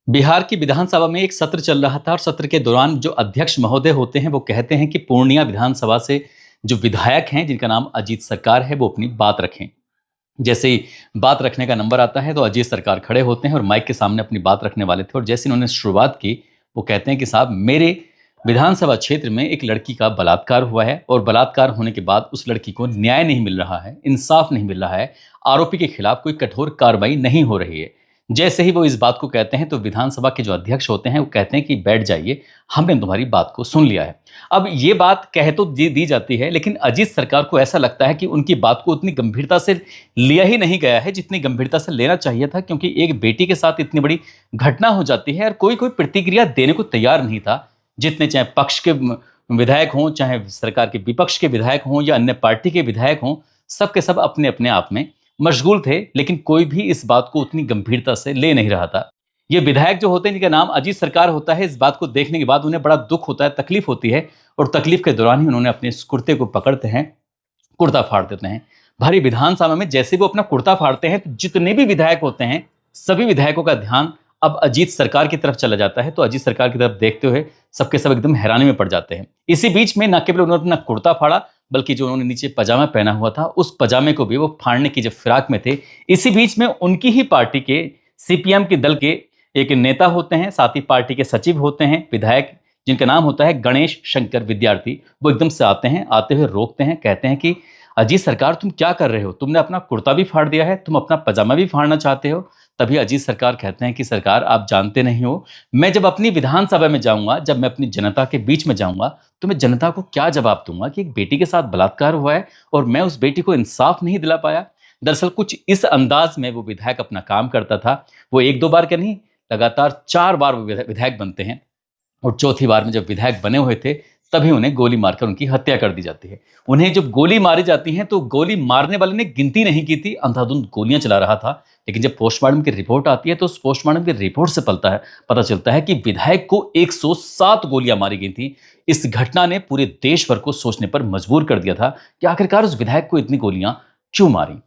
बिहार की विधानसभा में एक सत्र चल रहा था और सत्र के दौरान जो अध्यक्ष महोदय होते हैं वो कहते हैं कि पूर्णिया विधानसभा से जो विधायक हैं जिनका नाम अजीत सरकार है वो अपनी बात रखें। जैसे ही बात रखने का नंबर आता है तो अजीत सरकार खड़े होते हैं और माइक के सामने अपनी बात रखने वाले थे और जैसे इन्होंने शुरुआत की वो कहते हैं कि साहब मेरे विधानसभा क्षेत्र में एक लड़की का बलात्कार हुआ है और बलात्कार होने के बाद उस लड़की को न्याय नहीं मिल रहा है, इंसाफ नहीं मिल रहा है, आरोपी के खिलाफ कोई कठोर कार्रवाई नहीं हो रही है। जैसे ही वो इस बात को कहते हैं तो विधानसभा के जो अध्यक्ष होते हैं वो कहते हैं कि बैठ जाइए, हमने तुम्हारी बात को सुन लिया है। अब ये बात कह तो दी जाती है लेकिन अजीत सरकार को ऐसा लगता है कि उनकी बात को उतनी गंभीरता से लिया ही नहीं गया है जितनी गंभीरता से लेना चाहिए था, क्योंकि एक बेटी के साथ इतनी बड़ी घटना हो जाती है और कोई कोई प्रतिक्रिया देने को तैयार नहीं था। जितने चाहे पक्ष के विधायक हों, चाहे सरकार के विपक्ष के विधायक हों या अन्य पार्टी के विधायक हों, सब के सब अपने अपने आप में मशगूल थे, लेकिन कोई भी इस बात को उतनी गंभीरता से ले नहीं रहा था। ये विधायक जो होते हैं जिनका नाम अजीत सरकार होता है, इस बात को देखने के बाद उन्हें बड़ा दुख होता है, तकलीफ होती है और तकलीफ के दौरान ही उन्होंने अपने इस कुर्ते को पकड़ते हैं, कुर्ता फाड़ देते हैं। भरी विधानसभा में जैसे वो अपना कुर्ता फाड़ते हैं तो जितने भी विधायक होते हैं सभी विधायकों का ध्यान अब अजीत सरकार की तरफ चला जाता है। तो अजीत सरकार की तरफ देखते हुए सबके सब एकदम हैरानी में पड़ जाते हैं। इसी बीच में न केवल उन्होंने अपना कुर्ता फाड़ा बल्कि जो उन्होंने नीचे पजामा पहना हुआ था उस पजामे को भी वो फाड़ने की जब फिराक में थे, इसी बीच में उनकी ही पार्टी के सीपीएम के दल के एक नेता होते हैं, साथ ही पार्टी के सचिव होते हैं, विधायक जिनका नाम होता है गणेश शंकर विद्यार्थी, वो एकदम से आते हैं, आते हुए रोकते हैं, कहते हैं कि अजीत सरकार तुम क्या कर रहे हो, तुमने अपना कुर्ता भी फाड़ दिया है, तुम अपना पजामा भी फाड़ना चाहते हो। तभी अजीत सरकार कहते हैं कि सरकार आप जानते नहीं हो, मैं जब अपनी विधानसभा में जाऊंगा, जब मैं अपनी जनता के बीच में जाऊंगा तो मैं जनता को क्या जवाब दूंगा कि एक बेटी के साथ बलात्कार हुआ है और मैं उस बेटी को इंसाफ नहीं दिला पाया। दरअसल कुछ इस अंदाज में वो विधायक अपना काम करता था। वो एक दो बार का नहीं, लगातार 4 बार वो विधायक बनते हैं और चौथी बार में जब विधायक बने हुए थे तभी उन्हें गोली मारकर उनकी हत्या कर दी जाती है। उन्हें जब गोली मारी जाती है तो गोली मारने वाले ने गिनती नहीं की थी, अंधाधुंध गोलियां चला रहा था। लेकिन जब पोस्टमार्टम की रिपोर्ट आती है तो उस पोस्टमार्टम की रिपोर्ट से पता चलता है कि विधायक को 107 गोलियां मारी गई थी। इस घटना ने पूरे देश भर को सोचने पर मजबूर कर दिया था कि आखिरकार उस विधायक को इतनी गोलियां क्यों मारी।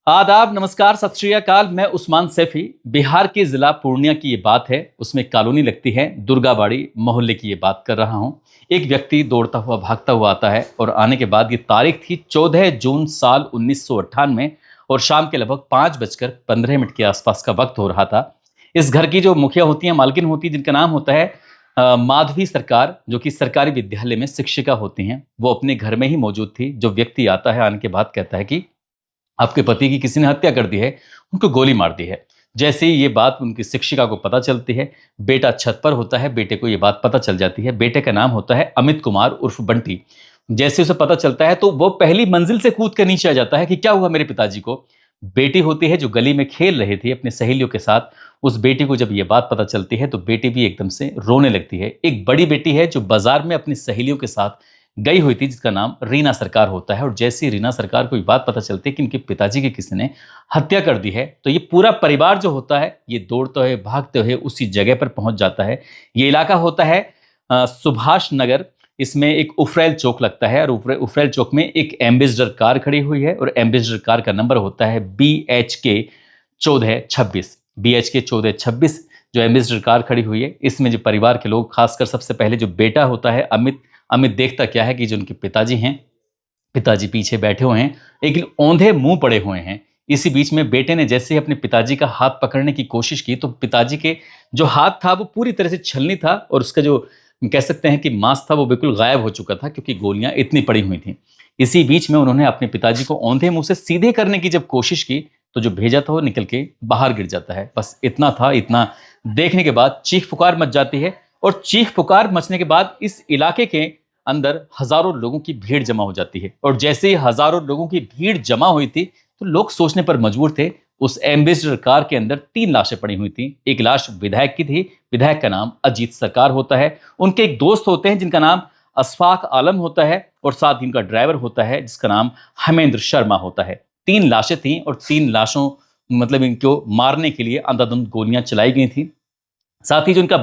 आदाब, नमस्कार, सत श्री अकाल। मैं उस्मान सैफी। बिहार के जिला पूर्णिया की ये बात है, उसमें कॉलोनी लगती है दुर्गाबाड़ी मोहल्ले की ये बात कर रहा हूँ। एक व्यक्ति दौड़ता हुआ भागता हुआ आता है और आने के बाद ये तारीख थी 14 जून साल 1998 और शाम के लगभग 5:15 के आसपास का वक्त हो रहा था। इस घर की जो मुखिया होती हैं, मालकिन होती है, जिनका नाम होता है माधवी सरकार, जो कि सरकारी विद्यालय में शिक्षिका होती हैं, वो अपने घर में ही मौजूद थी। जो व्यक्ति आता है, आने के बाद कहता है कि आपके पति की किसी ने हत्या कर दी है, उनको गोली मार दी है। जैसे ही ये बात उनकी शिक्षिका को पता चलती है, बेटा छत पर होता है, बेटे को ये बात पता चल जाती है। बेटे का नाम होता है अमित कुमार उर्फ बंटी। जैसे उसे पता चलता है तो वो पहली मंजिल से कूद कर नीचे आ जाता है कि क्या हुआ मेरे पिताजी को। बेटी होती है जो गली में खेल रही थी अपनी सहेलियों के साथ, उस बेटी को जब ये बात पता चलती है तो बेटी भी एकदम से रोने लगती है। एक बड़ी बेटी है जो बाजार में अपनी सहेलियों के साथ गई हुई थी, जिसका नाम रीना सरकार होता है। और जैसे ही रीना सरकार को ये बात पता चलती है कि इनके पिताजी की किसी ने हत्या कर दी है तो ये पूरा परिवार जो होता है ये दौड़ते हुए भागते हुए उसी जगह पर पहुंच जाता है। ये इलाका होता है सुभाष नगर। इसमें एक उफरैल चौक लगता है और उफरैल चौक में एक एम्बेसडर कार खड़ी हुई है और एम्बेसडर कार का नंबर होता है BHK 1426। BHK 1426 जो एम्बेसडर कार खड़ी हुई है, इसमें जो परिवार के लोग, खासकर सबसे पहले जो बेटा होता है अमित देखता क्या है कि जो उनके पिताजी हैं, पिताजी पीछे बैठे हुए हैं, एक औंधे मुंह पड़े हुए हैं। इसी बीच में बेटे ने जैसे ही अपने पिताजी का हाथ पकड़ने की कोशिश की तो पिताजी के जो हाथ था वो पूरी तरह से छलनी था और उसका जो कह सकते हैं कि मांस था वो बिल्कुल गायब हो चुका था, क्योंकि गोलियां इतनी पड़ी हुई थी। इसी बीच में उन्होंने अपने पिताजी को औंधे मुंह से सीधे करने की जब कोशिश की तो जो भेजा था वो निकल के बाहर गिर जाता है। बस इतना था। इतना देखने के बाद चीख पुकार मच जाती है और चीख पुकार मचने के बाद इस इलाके के अंदर हजारों लोगों की भीड़ जमा हो जाती है। और जैसे ही हजारों लोगों की भीड़ जमा हुई थी तो लोग सोचने पर मजबूर थे। उस एम्बेसडर कार के अंदर 3 लाशें पड़ी हुई थी। एक लाश विधायक की थी, विधायक का नाम अजीत सरकार होता है। उनके एक दोस्त होते हैं जिनका नाम अशफाक आलम होता है और साथ ही उनका ड्राइवर होता है जिसका नाम हेमेंद्र शर्मा होता है। 3 लाशें थीं और 3 लाशों मतलब इनको मारने के लिए अंधाधुंध गोलियां चलाई गई थी। साथ ही जो उनका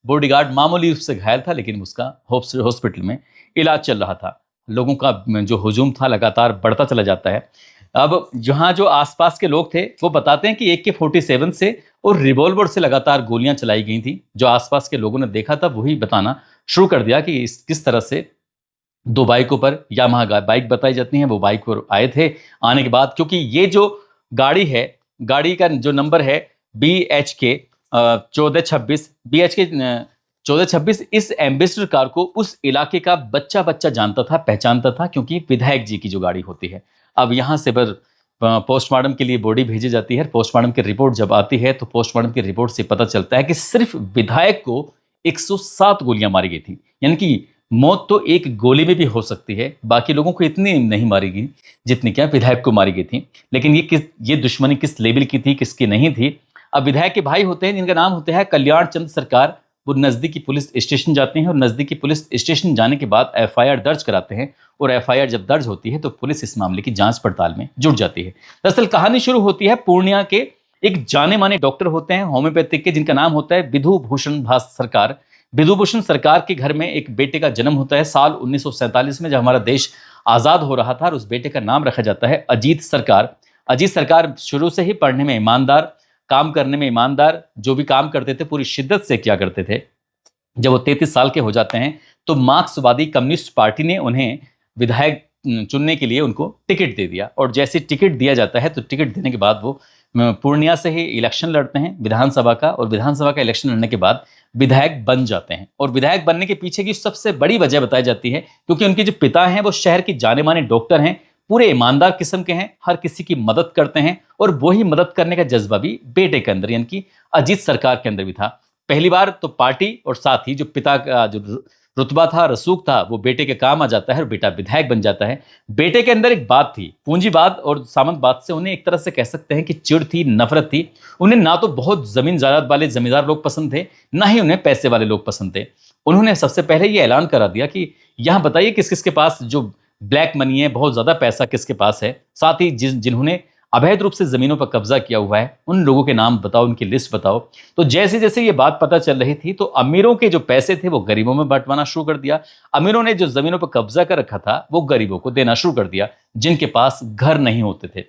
बॉडीगार्ड मामूली रूप से घायल था, लेकिन उसका हॉस्पिटल में इलाज चल रहा था। लोगों का जो हुजूम था लगातार बढ़ता चला जाता है। अब जहां जो आसपास के लोग थे वो बताते हैं कि AK-47 से और रिवॉल्वर से लगातार गोलियां चलाई गई थी। जो आसपास के लोगों ने देखा था वही बताना शुरू कर दिया कि किस तरह से दो बाइकों पर यामाहा बाइक बताई जाती हैं, वो बाइक पर आए थे। आने के बाद क्योंकि ये जो गाड़ी है, गाड़ी का जो नंबर है BHK 1426, BHK 1426, इस एम्बेसडर कार को उस इलाके का बच्चा बच्चा जानता था, पहचानता था, क्योंकि विधायक जी की जो गाड़ी होती है। अब यहाँ से पोस्टमार्टम के लिए बॉडी भेजी जाती है। पोस्टमार्टम की रिपोर्ट जब आती है तो पोस्टमार्टम की रिपोर्ट से पता चलता है कि सिर्फ विधायक को 107 गोलियां मारी गई थी। यानी कि मौत तो एक गोली में भी हो सकती है, बाकी लोगों को इतनी नहीं मारी गई जितनी क्या विधायक को मारी गई थी। लेकिन ये दुश्मनी किस लेवल की थी, किसकी नहीं थी। अब विधायक के भाई होते हैं जिनका नाम होता है कल्याण चंद्र सरकार। वो नजदीकी पुलिस स्टेशन जाते हैं और नजदीकी पुलिस स्टेशन जाने के बाद FIR दर्ज कराते हैं। और FIR जब दर्ज होती है तो पुलिस इस मामले की जांच पड़ताल में जुट जाती है। दरअसल कहानी शुरू होती है पूर्णिया के एक जाने माने डॉक्टर होते हैं होम्योपैथिक के, जिनका नाम होता है विधु भूषण भास सरकार। विधु भूषण सरकार के घर में एक बेटे का जन्म होता है साल 1947 में, जब हमारा देश आजाद हो रहा था। और उस बेटे का नाम रखा जाता है अजीत सरकार। अजीत सरकार शुरू से ही पढ़ने में ईमानदार, काम करने में ईमानदार, जो भी काम करते थे पूरी शिद्दत से किया करते थे। जब वो 33 साल के हो जाते हैं तो मार्क्सवादी कम्युनिस्ट पार्टी ने उन्हें विधायक चुनने के लिए उनको टिकट दे दिया। और जैसे टिकट दिया जाता है तो टिकट देने के बाद वो पूर्णिया से ही इलेक्शन लड़ते हैं विधानसभा का। और विधानसभा का इलेक्शन लड़ने के बाद विधायक बन जाते हैं। और विधायक बनने के पीछे की सबसे बड़ी वजह बताई जाती है क्योंकि उनके जो पिता हैं वो शहर के जाने माने डॉक्टर हैं, पूरे ईमानदार किस्म के हैं, हर किसी की मदद करते हैं। और वही मदद करने का जज्बा भी बेटे के अंदर यानी कि अजीत सरकार के अंदर भी था। पहली बार तो पार्टी और साथ ही जो पिता का जो रुतबा था, रसूख था, वो बेटे के काम आ जाता है और बेटा विधायक बन जाता है। बेटे के अंदर एक बात थी, पूंजीवाद और सामंतवाद से उन्हें एक तरह से कह सकते हैं कि चिढ़ थी, नफरत थी। उन्हें ना तो बहुत जमीन जायदाद वाले जमींदार लोग पसंद थे, ना ही उन्हें पैसे वाले लोग पसंद थे। उन्होंने सबसे पहले ये ऐलान करा दिया कि यहाँ बताइए किस किस के पास जो ब्लैक मनी है, बहुत ज्यादा पैसा किसके पास है, साथ ही जिन्होंने अवैध रूप से जमीनों पर कब्जा किया हुआ है उन लोगों के नाम बताओ, उनकी लिस्ट बताओ। तो जैसे जैसे ये बात पता चल रही थी तो अमीरों के जो पैसे थे वो गरीबों में बंटवाना शुरू कर दिया। अमीरों ने जो जमीनों पर कब्जा कर रखा था वो गरीबों को देना शुरू कर दिया, जिनके पास घर नहीं होते थे।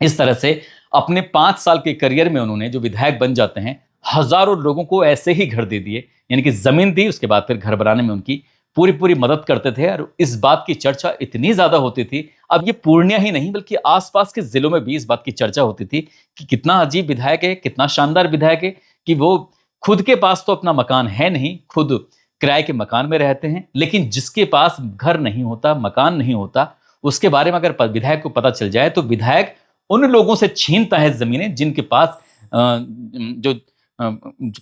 इस तरह से अपने 5 साल के करियर में उन्होंने जो विधायक बन जाते हैं हजारों लोगों को ऐसे ही घर दे दिए, यानी कि जमीन दी, उसके बाद फिर घर बनाने में उनकी पूरी पूरी मदद करते थे। और इस बात की चर्चा इतनी ज्यादा होती थी, अब ये पूर्णिया ही नहीं बल्कि आसपास के जिलों में भी इस बात की चर्चा होती थी कि कितना अजीब विधायक है, कितना शानदार विधायक है कि वो खुद के पास तो अपना मकान है नहीं, खुद किराए के मकान में रहते हैं, लेकिन जिसके पास घर नहीं होता, मकान नहीं होता, उसके बारे में अगर विधायक को पता चल जाए तो विधायक उन लोगों से छीनता है जमीनें जिनके पास जो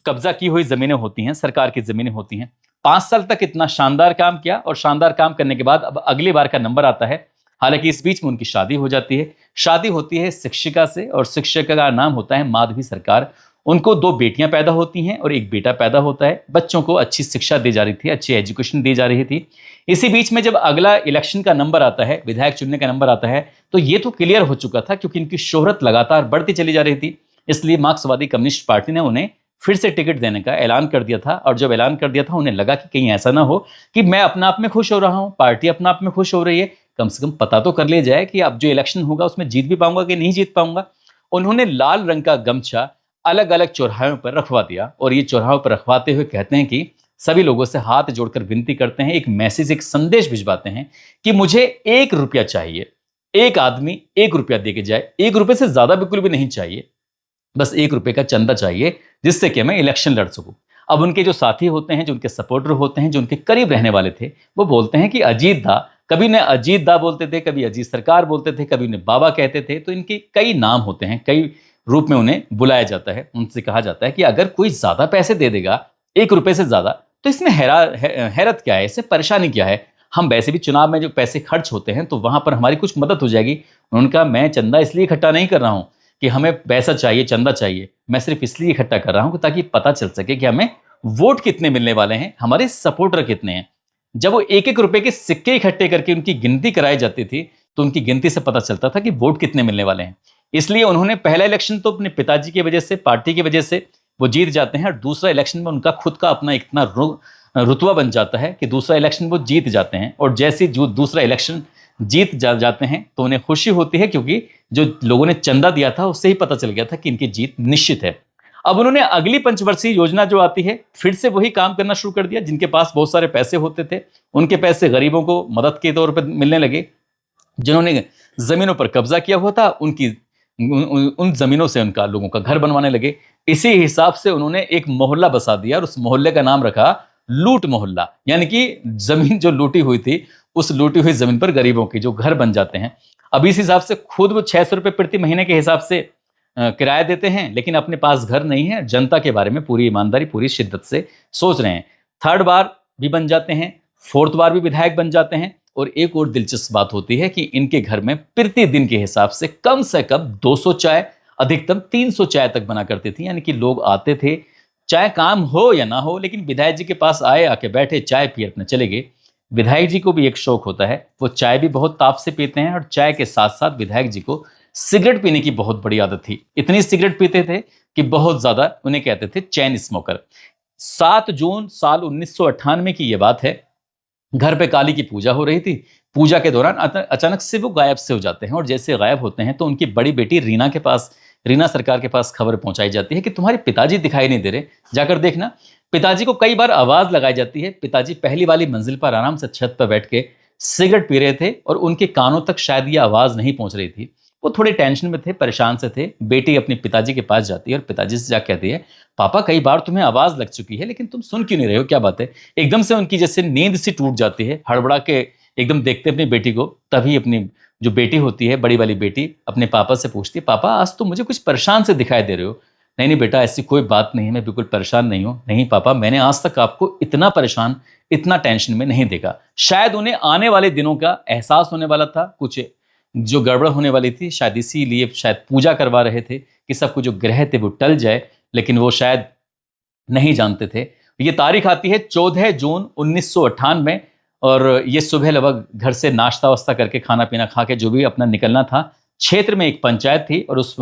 कब्जा की हुई जमीनें होती हैं, सरकार की जमीनें होती हैं। 5 साल तक इतना शानदार काम किया और शानदार काम करने के बाद अब अगली बार का नंबर आता है। हालांकि इस बीच में उनकी शादी हो जाती है। शादी होती है शिक्षिका से और शिक्षिका का नाम होता है माधवी सरकार। उनको 2 बेटियां पैदा होती हैं और एक बेटा पैदा होता है। बच्चों को अच्छी शिक्षा दी जा रही थी, अच्छी एजुकेशन दी जा रही थी। इसी बीच में जब अगला इलेक्शन का नंबर आता है, विधायक चुनने का नंबर आता है, तो ये तो क्लियर हो चुका था क्योंकि इनकी शोहरत लगातार बढ़ती चली जा रही थी। इसलिए मार्क्सवादी कम्युनिस्ट पार्टी ने उन्हें फिर से टिकट देने का ऐलान कर दिया था। और जब ऐलान कर दिया था उन्हें लगा कि कहीं ऐसा ना हो कि मैं अपना आप में खुश हो रहा हूं, पार्टी अपना आप में खुश हो रही है, कम से कम पता तो कर लिया जाए कि अब जो इलेक्शन होगा उसमें जीत भी पाऊंगा कि नहीं जीत पाऊंगा। उन्होंने लाल रंग का गमछा अलग अलग चौराहों पर रखवा दिया और ये चौराहों पर रखवाते हुए कहते हैं कि सभी लोगों से हाथ जोड़कर विनती करते हैं, एक मैसेज, एक संदेश भिजवाते हैं कि मुझे 1 रुपया चाहिए। एक आदमी 1 रुपया दे के जाए, 1 रुपये से ज्यादा बिल्कुल भी नहीं चाहिए, बस 1 रुपये का चंदा चाहिए जिससे कि मैं इलेक्शन लड़ सकूं। अब उनके जो साथी होते हैं, जो उनके सपोर्टर होते हैं, जो उनके करीब रहने वाले थे, वो बोलते हैं कि अजीत दा, कभी उन्हें अजीत दा बोलते थे, कभी अजीत सरकार बोलते थे, कभी उन्हें बाबा कहते थे। तो इनके कई नाम होते हैं, कई रूप में उन्हें बुलाया जाता है। उनसे कहा जाता है कि अगर कोई ज्यादा पैसे दे देगा 1 रुपये से ज्यादा तो इसमें हैरत क्या है, इससे परेशानी क्या है, हम वैसे भी चुनाव में जो पैसे खर्च होते हैं तो वहां पर हमारी कुछ मदद हो जाएगी। उन्होंने कहा मैं चंदा इसलिए इकट्ठा नहीं कर रहा हूं कि हमें पैसा चाहिए, चंदा चाहिए, मैं सिर्फ इसलिए इकट्ठा कर रहा हूं ताकि पता चल सके कि हमें वोट कितने मिलने वाले हैं, हमारे सपोर्टर कितने हैं। जब वो 1-1 रुपए के सिक्के इकट्ठे करके उनकी गिनती कराई जाती थी तो उनकी गिनती से पता चलता था कि वोट कितने मिलने वाले हैं। इसलिए उन्होंने पहला इलेक्शन तो अपने पिताजी की वजह से, पार्टी की वजह से वो जीत जाते हैं और दूसरा इलेक्शन में उनका खुद का अपना इतना रुतबा बन जाता है कि दूसरा इलेक्शन वो जीत जाते हैं। और जैसे जो दूसरा इलेक्शन जीत जाते हैं तो उन्हें खुशी होती है, क्योंकि जो लोगों ने चंदा दिया था उससे ही पता चल गया था कि इनकी जीत निश्चित है। अब उन्होंने अगली पंचवर्षीय योजना जो आती है, फिर से वही काम करना शुरू कर दिया। जिनके पास बहुत सारे पैसे होते थे, उनके पैसे गरीबों को मदद के तौर पर मिलने लगे। जिन्होंने जमीनों पर कब्जा किया हुआ था, उन जमीनों से उनका लोगों का घर बनवाने लगे। इसी हिसाब से उन्होंने एक मोहल्ला बसा दिया और उस मोहल्ले का नाम रखा लूट मोहल्ला, यानी कि जमीन जो लूटी हुई थी, उस लूटी हुई जमीन पर गरीबों के जो घर बन जाते हैं। अब इस हिसाब से खुद वो 600 रुपये प्रति महीने के हिसाब से किराया देते हैं, लेकिन अपने पास घर नहीं है। जनता के बारे में पूरी ईमानदारी, पूरी शिद्दत से सोच रहे हैं। थर्ड बार भी बन जाते हैं, फोर्थ बार भी विधायक बन जाते हैं। और एक और दिलचस्प बात होती है कि इनके घर में प्रतिदिन के हिसाब से कम 200 चाय, अधिकतम 300 चाय तक बना करती थी। यानी कि लोग आते थे, चाहे काम हो या ना हो, लेकिन विधायक जी के पास आए, आके बैठे, चाय पिए, अपने चले गए। विधायक जी को भी एक शौक होता है, वो चाय भी बहुत ताप से पीते हैं। और चाय के साथ साथ विधायक जी को सिगरेट पीने की बहुत बड़ी आदत थी। इतनी सिगरेट पीते थे कि बहुत ज्यादा, उन्हें कहते थे चैन स्मोकर। 7 जून साल 1998 की यह बात है। घर पे काली की पूजा हो रही थी। पूजा के दौरान अचानक से वो गायब से हो जाते हैं। और जैसे गायब होते हैं तो उनकी बड़ी बेटी रीना सरकार के पास खबर पहुंचाई जाती है कि तुम्हारे पिताजी दिखाई नहीं दे रहे, जाकर देखना। पिताजी को कई बार आवाज लगाई जाती है। पिताजी पहली वाली मंजिल पर आराम से छत पर बैठ के सिगरेट पी रहे थे और उनके कानों तक शायद ये आवाज नहीं पहुंच रही थी। वो थोड़े टेंशन में थे, परेशान से थे। बेटी अपने पिताजी के पास जाती है और पिताजी से जा कहती है, पापा कई बार तुम्हें आवाज लग चुकी है, लेकिन तुम सुन क्यों नहीं रहे हो, क्या बात है। एकदम से उनकी जैसे नींद सी टूट जाती है। हड़बड़ा के एकदम देखते अपनी बेटी को। तभी अपनी जो बेटी होती है, बड़ी वाली बेटी, अपने पापा से पूछती है, पापा आज तो मुझे कुछ परेशान से दिखाई दे रहे हो। नहीं नहीं बेटा, ऐसी कोई बात नहीं है, मैं बिल्कुल परेशान नहीं हूँ। नहीं पापा, मैंने आज तक आपको इतना परेशान, इतना टेंशन में नहीं देखा। शायद उन्हें आने वाले दिनों का एहसास होने वाला था, कुछ जो गड़बड़ होने वाली थी, शायद इसीलिए शायद पूजा करवा रहे थे कि सब कुछ जो ग्रह थे वो टल जाए। लेकिन वो शायद नहीं जानते थे। ये तारीख आती है 14 जून 1998। और ये सुबह लगभग घर से नाश्ता वास्ता करके, खाना पीना खा के जो भी अपना निकलना था, क्षेत्र में एक पंचायत थी और उस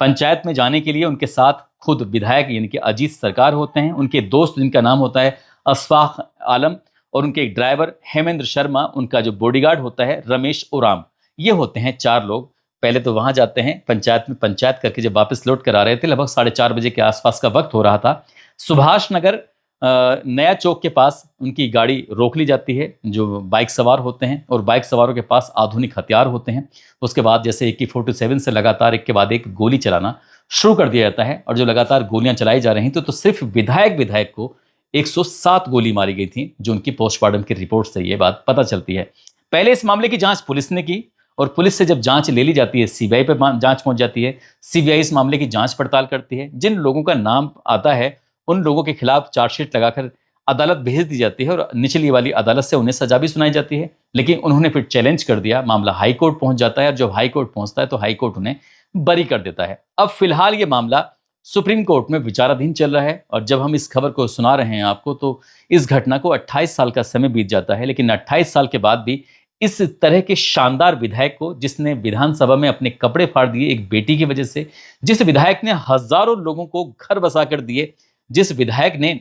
पंचायत में जाने के लिए उनके साथ खुद विधायक यानी कि अजीत सरकार होते हैं, उनके दोस्त जिनका नाम होता है अशफाक आलम, और उनके एक ड्राइवर हेमेंद्र शर्मा, उनका जो बॉडीगार्ड होता है रमेश ओराम। ये होते हैं 4 लोग। पहले तो वहां जाते हैं पंचायत में, पंचायत करके जब वापस लौट कर आ रहे थे, लगभग 4:30 बजे के आसपास का वक्त हो रहा था। सुभाष नगर नया चौक के पास उनकी गाड़ी रोक ली जाती है। जो बाइक सवार होते हैं, और बाइक सवारों के पास आधुनिक हथियार होते हैं। उसके बाद जैसे AK-47 से लगातार एक के बाद एक गोली चलाना शुरू कर दिया जाता है। और जो लगातार गोलियां चलाई जा रही थी, तो सिर्फ विधायक को 107 गोली मारी गई थी, जो उनकी पोस्टमार्टम की रिपोर्ट से ये बात पता चलती है। पहले इस मामले की जांच पुलिस ने की, और पुलिस से जब जांच ले ली जाती है, CBI पे जांच पहुंच जाती है। CBI इस मामले की जांच पड़ताल करती है। जिन लोगों का नाम आता है, उन लोगों के खिलाफ चार्जशीट लगाकर अदालत भेज दी जाती है, और निचली वाली अदालत से उन्हें सजा भी सुनाई जाती है। लेकिन उन्होंने फिर चैलेंज कर दिया, मामला हाई कोर्ट पहुंच जाता है। और जब हाई कोर्ट पहुंचता है तो हाई कोर्ट उन्हें बरी कर देता है। अब फिलहाल ये मामला सुप्रीम कोर्ट में विचाराधीन चल रहा है। और जब हम इस खबर को सुना रहे हैं आपको, तो इस घटना को 28 साल का समय बीत जाता है। लेकिन 28 साल के बाद भी इस तरह के शानदार विधायक को, जिसने विधानसभा में अपने कपड़े फाड़ दिए एक बेटी की वजह से, जिस विधायक ने हजारों लोगों को घर बसा कर दिए, जिस विधायक ने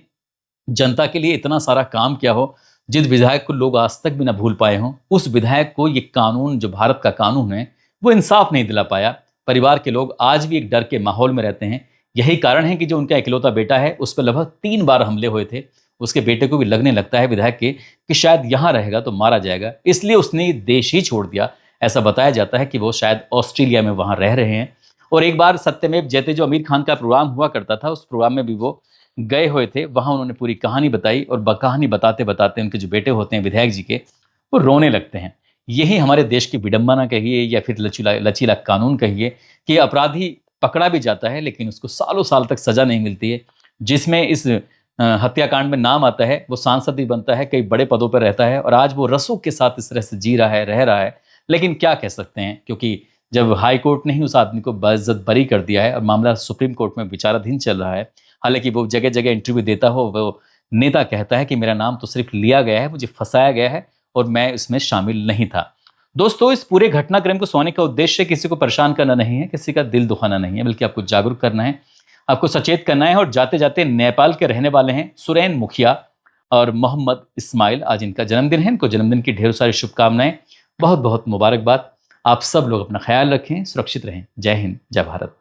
जनता के लिए इतना सारा काम किया हो, जिस विधायक को लोग आज तक भी ना भूल पाए हों, उस विधायक को ये कानून, जो भारत का कानून है, वो इंसाफ नहीं दिला पाया। परिवार के लोग आज भी एक डर के माहौल में रहते हैं। यही कारण है कि जो उनका इकलौता बेटा है, उस पर लगभग 3 बार हमले हुए थे। उसके बेटे को भी लगने लगता है विधायक के कि शायद यहाँ रहेगा तो मारा जाएगा, इसलिए उसने देश ही छोड़ दिया। ऐसा बताया जाता है कि वो शायद ऑस्ट्रेलिया में वहाँ रह रहे हैं। और एक बार सत्यमेव जयते जो आमिर खान का प्रोग्राम हुआ करता था, उस प्रोग्राम में भी वो गए हुए थे। वहाँ उन्होंने पूरी कहानी बताई, और कहानी बताते बताते उनके जो बेटे होते हैं विधायक जी के, वो रोने लगते हैं। यही हमारे देश की विडंबना कहिए या फिर लचीला कानून कहिए, कि अपराधी पकड़ा भी जाता है लेकिन उसको सालों साल तक सजा नहीं मिलती है। जिसमें इस हत्याकांड में नाम आता है, वो सांसद भी बनता है, कई बड़े पदों पर रहता है, और आज वो रसों के साथ इस तरह से जी रहा है, रह रहा है। लेकिन क्या कह सकते हैं, क्योंकि जब हाई कोर्ट ने ही उस आदमी को बाइज्जत बरी कर दिया है, और मामला सुप्रीम कोर्ट में विचाराधीन चल रहा है। हालांकि वो जगह जगह इंटरव्यू देता हो, वो नेता कहता है कि मेरा नाम तो सिर्फ लिया गया है, मुझे फंसाया गया है, और मैं इसमें शामिल नहीं था। दोस्तों, इस पूरे घटनाक्रम को सुनाने का उद्देश्य किसी को परेशान करना नहीं है, किसी का दिल दुखाना नहीं है, बल्कि आपको जागरूक करना है, आपको सचेत करना है। और जाते जाते नेपाल के रहने वाले हैं सुरैन मुखिया और मोहम्मद इस्माइल, आज इनका जन्मदिन है। इनको जन्मदिन की ढेर सारी शुभकामनाएं। बहुत बहुत मुबारकबाद। आप सब लोग अपना ख्याल रखें, सुरक्षित रहें। जय हिंद, जय भारत।